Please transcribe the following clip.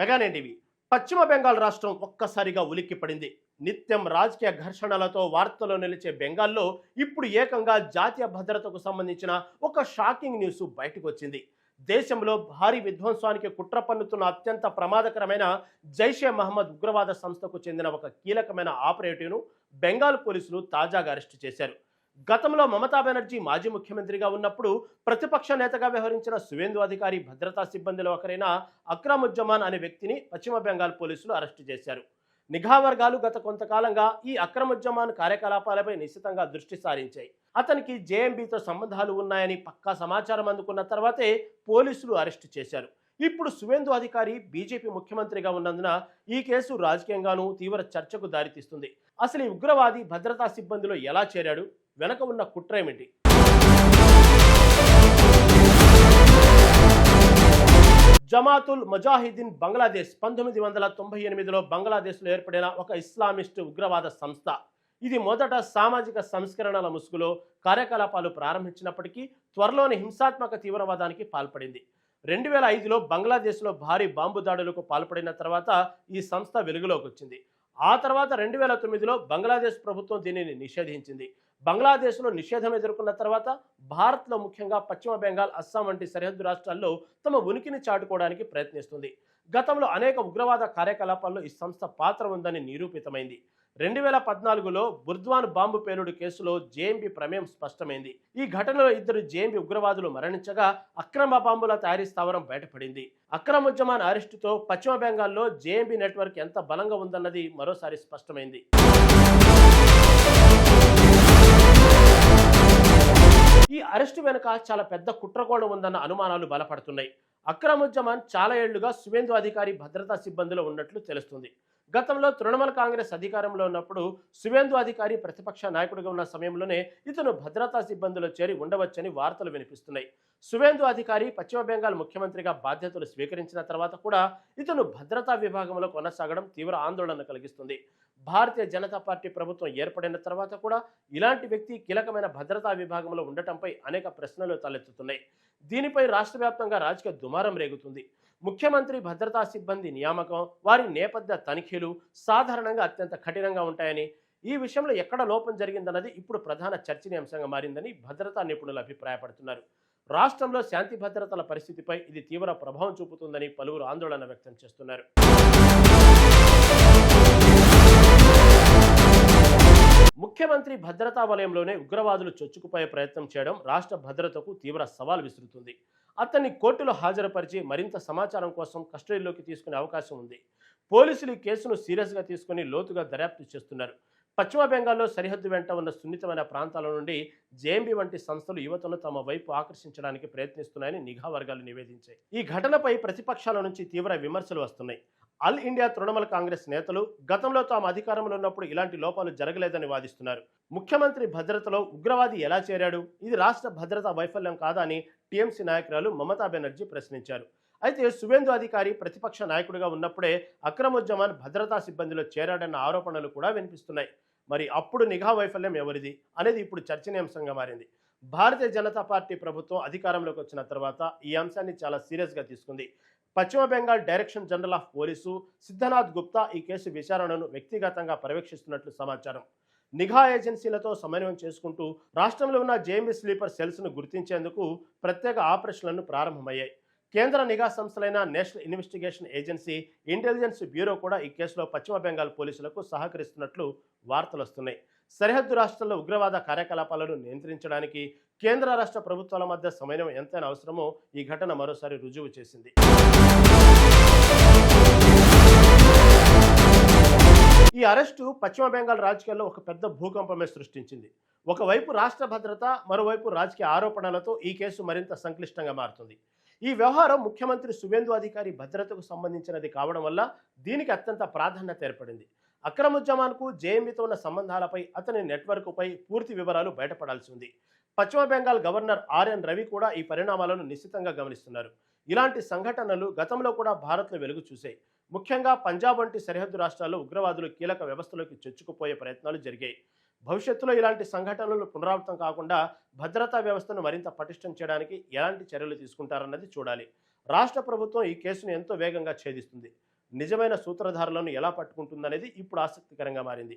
మెగానేటివి పశ్చిమ బెంగాల్ రాష్ట్రం ఒక్కసారిగా ఉలిక్కిపడింది. నిత్యం రాజకీయ ఘర్షణలతో వార్తల్లో నిలిచే బెంగాల్లో ఇప్పుడు ఏకంగా జాతీయ భద్రతకు సంబంధించిన ఒక షాకింగ్ న్యూస్ బయటకు వచ్చింది. దేశంలో భారీ విధ్వంసానికి కుట్ర పన్నుతున్న అత్యంత ప్రమాదకరమైన జైషే మహమ్మద్ ఉగ్రవాద సంస్థకు చెందిన ఒక కీలకమైన ఆపరేటివ్ను బెంగాల్ పోలీసులు తాజాగా అరెస్టు చేశారు. గతంలో మమతా బెనర్జీ మాజీ ముఖ్యమంత్రిగా ఉన్నప్పుడు ప్రతిపక్ష నేతగా వ్యవహరించిన సువేందు అధికారి భద్రతా సిబ్బందిలో ఒకరైన అక్రముజ్జమాన్ అనే వ్యక్తిని పశ్చిమ బెంగాల్ పోలీసులు అరెస్టు చేశారు. నిఘా వర్గాలు గత కొంతకాలంగా ఈ అక్రముజ్జమాన్ కార్యకలాపాలపై నిశితంగా దృష్టి సారించాయి. అతనికి జేఎంబీతో సంబంధాలు ఉన్నాయని పక్కా సమాచారం అందుకున్న తర్వాతే పోలీసులు అరెస్టు చేశారు. ఇప్పుడు సువేందు అధికారి బీజేపీ ముఖ్యమంత్రిగా ఉన్నందున ఈ కేసు రాజకీయంగానూ తీవ్ర చర్చకు దారితీస్తుంది. అసలు ఈ ఉగ్రవాది భద్రతా సిబ్బందిలో ఎలా చేరాడు, వెనక ఉన్న కుట్ర ఏమిటి? జమాతుల్ ముజాహిదీన్ బంగ్లాదేశ్ 1998లో బంగ్లాదేశ్లో ఏర్పడిన ఒక ఇస్లామిస్ట్ ఉగ్రవాద సంస్థ. ఇది మొదట సామాజిక సంస్కరణల ముసుగులో కార్యకలాపాలు ప్రారంభించినప్పటికీ త్వరలోని హింసాత్మక తీవ్రవాదానికి పాల్పడింది. 2005లో బంగ్లాదేశ్లో భారీ బాంబు దాడులకు పాల్పడిన తర్వాత ఈ సంస్థ వెలుగులోకి వచ్చింది. ఆ తర్వాత 2009లో బంగ్లాదేశ్ ప్రభుత్వం దీనిని నిషేధించింది. బంగ్లాదేశ్లో నిషేధం ఎదుర్కొన్న తర్వాత భారత్లో ముఖ్యంగా పశ్చిమ బెంగాల్, అస్సాం వంటి సరిహద్దు రాష్ట్రాల్లో తమ ఉనికిని చాటుకోవడానికి ప్రయత్నిస్తుంది. గతంలో అనేక ఉగ్రవాద కార్యకలాపాల్లో ఈ సంస్థ పాత్ర ఉందని నిరూపితమైంది. 2014లో బుర్ద్వాన్ బాంబు పేలుడు కేసులో జేఎంబీ ప్రమేయం స్పష్టమైంది. ఈ ఘటనలో 2 జేఎంబీ ఉగ్రవాదులు మరణించగా అక్రమ బాంబుల తయారీ స్థావరం బయటపడింది. అక్రముజ్జమాన్ అరెస్టుతో పశ్చిమ బెంగాల్లో జేఎంబీ నెట్వర్క్ ఎంత బలంగా ఉందన్నది మరోసారి స్పష్టమైంది. ఈ అరెస్టు వెనుక చాలా పెద్ద కుట్రకోణం ఉందన్న అనుమానాలు బలపడుతున్నాయి. అక్రముజ్జమాన్ చాలా ఏళ్లుగా సువేందు అధికారి భద్రతా సిబ్బందిలో ఉన్నట్లు తెలుస్తుంది. గతంలో తృణమూల్ కాంగ్రెస్ అధికారంలో ఉన్నప్పుడు సువేందు అధికారి ప్రతిపక్ష నాయకుడిగా ఉన్న సమయంలోనే ఇతను భద్రతా సిబ్బందిలో చేరి ఉండవచ్చని వార్తలు వినిపిస్తున్నాయి. సువేందు అధికారి పశ్చిమ బెంగాల్ ముఖ్యమంత్రిగా బాధ్యతలు స్వీకరించిన తర్వాత కూడా ఇతను భద్రతా విభాగంలో కొనసాగడం తీవ్ర ఆందోళన కలిగిస్తుంది. భారతీయ జనతా పార్టీ ప్రభుత్వం ఏర్పడిన తర్వాత కూడా ఇలాంటి వ్యక్తి కీలకమైన భద్రతా విభాగంలో ఉండటంపై అనేక ప్రశ్నలు తలెత్తుతున్నాయి. దీనిపై రాష్ట్ర వ్యాప్తంగా రాజకీయ దుమారం రేగుతుంది. ముఖ్యమంత్రి భద్రతా సిబ్బంది నియామకం, వారి నేపథ్య తనిఖీలు సాధారణంగా అత్యంత కఠినంగా ఉంటాయని, ఈ విషయంలో ఎక్కడ లోపం జరిగిందన్నది ఇప్పుడు ప్రధాన చర్చనీయాంశంగా మారిందని భద్రతా నిపుణులు అభిప్రాయపడుతున్నారు. రాష్ట్రంలో శాంతి భద్రతల పరిస్థితిపై ఇది తీవ్ర ప్రభావం చూపుతుందని పలువురు ఆందోళన వ్యక్తం చేస్తున్నారు. ముఖ్యమంత్రి భద్రతా వలయంలోనే ఉగ్రవాదులు చొచ్చుకుపోయే ప్రయత్నం చేయడం రాష్ట్ర భద్రతకు తీవ్ర సవాల్ విసురుతుంది. అతన్ని కోర్టులో హాజరుపరిచి మరింత సమాచారం కోసం కస్టడీలోకి తీసుకునే అవకాశం ఉంది. పోలీసులు ఈ కేసును సీరియస్గా తీసుకుని లోతుగా దర్యాప్తు చేస్తున్నారు. పశ్చిమ బెంగాల్లో సరిహద్దు వెంట ఉన్న సున్నితమైన ప్రాంతాల నుండి జేఎంబీ వంటి సంస్థలు యువతను తమ వైపు ఆకర్షించడానికి ప్రయత్నిస్తున్నాయని నిఘా వర్గాలు నివేదించాయి. ఈ ఘటనపై ప్రతిపక్షాల నుంచి తీవ్ర విమర్శలు వస్తున్నాయి. ఆల్ ఇండియా తృణమూల్ కాంగ్రెస్ నేతలు గతంలో తాము అధికారంలో ఉన్నప్పుడు ఇలాంటి లోపాలు జరగలేదని వాదిస్తున్నారు. ముఖ్యమంత్రి భద్రతలో ఉగ్రవాది ఎలా చేరాడు, ఇది రాష్ట్ర భద్రతా వైఫల్యం కాదా అని టీఎంసీ నాయకురాలు మమతా బెనర్జీ ప్రశ్నించారు. అయితే సువేందు అధికారి ప్రతిపక్ష నాయకుడిగా ఉన్నప్పుడే అక్రముజ్జమాన్ భద్రతా సిబ్బందిలో చేరాడన్న ఆరోపణలు కూడా వినిపిస్తున్నాయి. మరి అప్పుడు నిఘా వైఫల్యం ఎవరిది అనేది ఇప్పుడు చర్చనీయాంశంగా మారింది. భారతీయ జనతా పార్టీ ప్రభుత్వం అధికారంలోకి వచ్చిన తర్వాత ఈ అంశాన్ని చాలా సీరియస్గా తీసుకుంది. పశ్చిమ Bengal direction general of police Siddhanath Gupta ఈ కేసు విచారణను వ్యక్తిగతంగా పర్యవేక్షిస్తున్నట్లు సమాచారం. నిఘా ఏజెన్సీలతో సమన్వయం చేసుకుంటూ రాష్ట్రంలో ఉన్న జేఎంబీ స్లీపర్ సెల్స్ను గుర్తించేందుకు ప్రత్యేక ఆపరేషన్లను ప్రారంభమయ్యాయి. కేంద్ర నిఘా సంస్థలైన National Investigation Agency, Intelligence Bureau కూడా ఈ కేసులో పశ్చిమ బెంగాల్ పోలీసులకు సహకరిస్తున్నట్లు వార్తలు వస్తున్నాయి. సరిహద్దు రాష్ట్రాల్లో ఉగ్రవాద కార్యకలాపాలను నియంత్రించడానికి కేంద్ర రాష్ట్ర ప్రభుత్వాల మధ్య సమన్వయం ఎంతైనా అవసరమో ఈ ఘటన మరోసారి రుజువు చేసింది. ఈ అరెస్టు పశ్చిమ బెంగాల్ రాజకీయాల్లో ఒక పెద్ద భూకంపమే సృష్టించింది. ఒకవైపు రాష్ట్ర భద్రత, మరోవైపు రాజకీయ ఆరోపణలతో ఈ కేసు మరింత సంక్లిష్టంగా మారుతుంది. ఈ వ్యవహారం ముఖ్యమంత్రి సువేందు అధికారి భద్రతకు సంబంధించినది కావడం వల్ల దీనికి అత్యంత ప్రాధాన్యత ఏర్పడింది. అక్రముజ్జమాన్కు జేఎంబీతో ఉన్న సంబంధాలపై, అతని నెట్వర్క్పై పూర్తి వివరాలు బయటపడాల్సి ఉంది. పశ్చిమ బెంగాల్ గవర్నర్ ఆర్ఎన్ రవి కూడా ఈ పరిణామాలను నిశ్చితంగా గమనిస్తున్నారు. ఇలాంటి సంఘటనలు గతంలో కూడా భారత్లో వెలుగు చూశాయి. ముఖ్యంగా పంజాబ్ వంటి సరిహద్దు రాష్ట్రాల్లో ఉగ్రవాదులు కీలక వ్యవస్థలోకి చొచ్చుకుపోయే ప్రయత్నాలు జరిగాయి. భవిష్యత్తులో ఇలాంటి సంఘటనలు పునరావృతం కాకుండా భద్రతా వ్యవస్థను మరింత పటిష్టం చేయడానికి ఎలాంటి చర్యలు తీసుకుంటారన్నది చూడాలి. రాష్ట్ర ప్రభుత్వం ఈ కేసును ఎంతో వేగంగా ఛేదిస్తుంది. నిజమైన సూత్రధారులను ఎలా పట్టుకుంటుందనేది ఇప్పుడు ఆసక్తికరంగా మారింది.